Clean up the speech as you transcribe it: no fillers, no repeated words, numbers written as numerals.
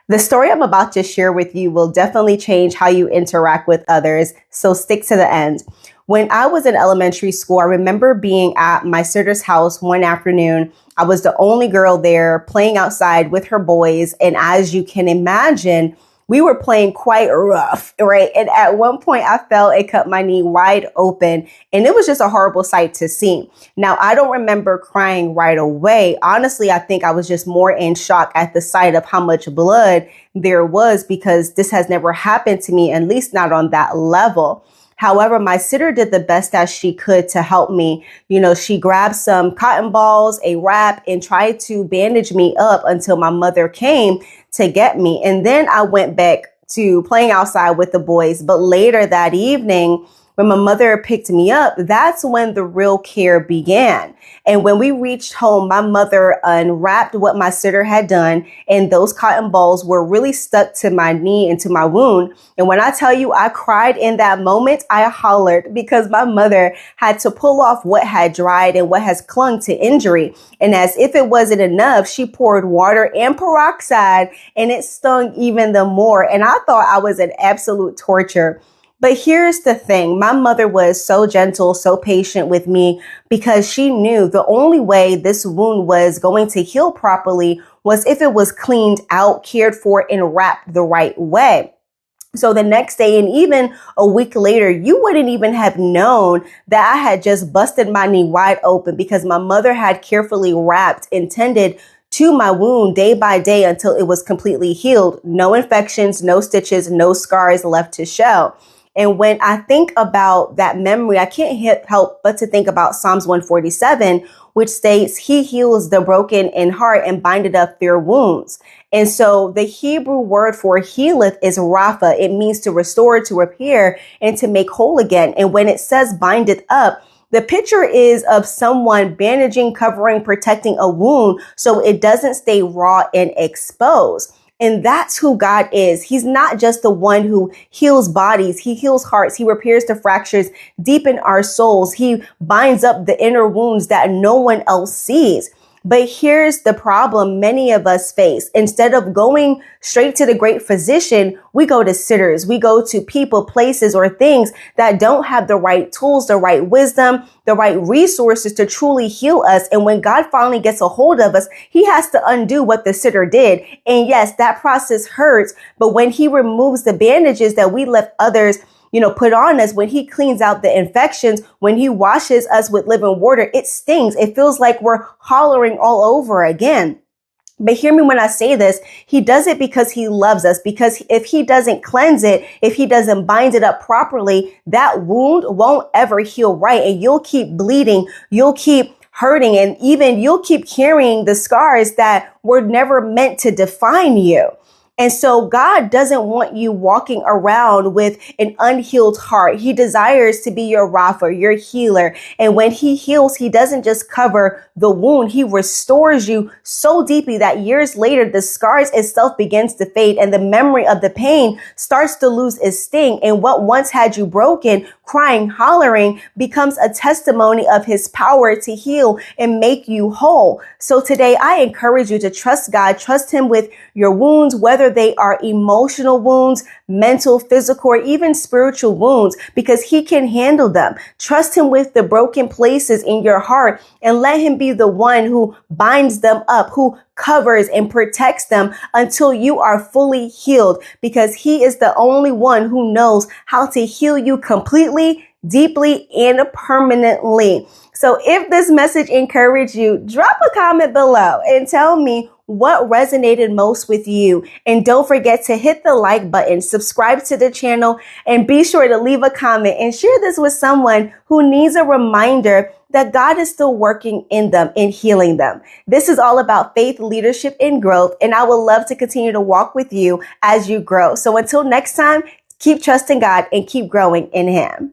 The story I'm about to share with you will definitely change how you interact with others, so stick to the end. When I was in elementary school, I remember being at my sitter's house one afternoon. I was the only girl there playing outside with her boys, and as you can imagine, we were playing quite rough, right? And at one point I fell and cut my knee wide open, and it was just a horrible sight to see. Now, I don't remember crying right away. Honestly, I think I was just more in shock at the sight of how much blood there was, because this has never happened to me, at least not on that level. However, my sitter did the best that she could to help me. She grabbed some cotton balls, a wrap, and tried to bandage me up until my mother came to get me. And then I went back to playing outside with the boys. But later that evening, when my mother picked me up, that's when the real care began. And when we reached home, my mother unwrapped what my sitter had done, and those cotton balls were really stuck to my knee and to my wound. And when I tell you I cried in that moment, I hollered because my mother had to pull off what had dried and what has clung to injury. And as if it wasn't enough, she poured water and peroxide, and it stung even the more. And I thought I was in absolute torture. But here's the thing. My mother was so gentle, so patient with me, because she knew the only way this wound was going to heal properly was if it was cleaned out, cared for, and wrapped the right way. So the next day, and even a week later, you wouldn't even have known that I had just busted my knee wide open, because my mother had carefully wrapped and tended to my wound day by day until it was completely healed. No infections, no stitches, no scars left to show. And when I think about that memory, I can't help but to think about Psalms 147, which states, "He heals the broken in heart and bindeth up their wounds." And so the Hebrew word for healeth is rapha. It means to restore, to repair, and to make whole again. And when it says bindeth up, the picture is of someone bandaging, covering, protecting a wound so it doesn't stay raw and exposed. And that's who God is. He's not just the one who heals bodies. He heals hearts. He repairs the fractures deep in our souls. He binds up the inner wounds that no one else sees. But here's the problem many of us face. Instead of going straight to the great physician, we go to sitters. We go to people, places, or things that don't have the right tools, the right wisdom, the right resources to truly heal us. And when God finally gets a hold of us, he has to undo what the sitter did. And yes, that process hurts. But when he removes the bandages that we left others put on us, when he cleans out the infections, when he washes us with living water, it stings. It feels like we're hollering all over again. But hear me when I say this, he does it because he loves us, because if he doesn't cleanse it, if he doesn't bind it up properly, that wound won't ever heal right. And you'll keep bleeding. You'll keep hurting, and even you'll keep carrying the scars that were never meant to define you. And so God doesn't want you walking around with an unhealed heart. He desires to be your Rapha, your healer. And when he heals, he doesn't just cover the wound. He restores you so deeply that years later, the scars itself begins to fade and the memory of the pain starts to lose its sting. And what once had you broken, crying, hollering, becomes a testimony of his power to heal and make you whole. So today, I encourage you to trust God, trust him with your wounds, whether they are emotional wounds, mental, physical, or even spiritual wounds, because he can handle them. Trust him with the broken places in your heart and let him be the one who binds them up, who covers and protects them until you are fully healed, because he is the only one who knows how to heal you completely, deeply, and permanently. So if this message encouraged you, drop a comment below and tell me what resonated most with you. And don't forget to hit the like button, subscribe to the channel, and be sure to leave a comment and share this with someone who needs a reminder that God is still working in them and healing them. This is all about faith, leadership, and growth. And I would love to continue to walk with you as you grow. So until next time, keep trusting God and keep growing in him.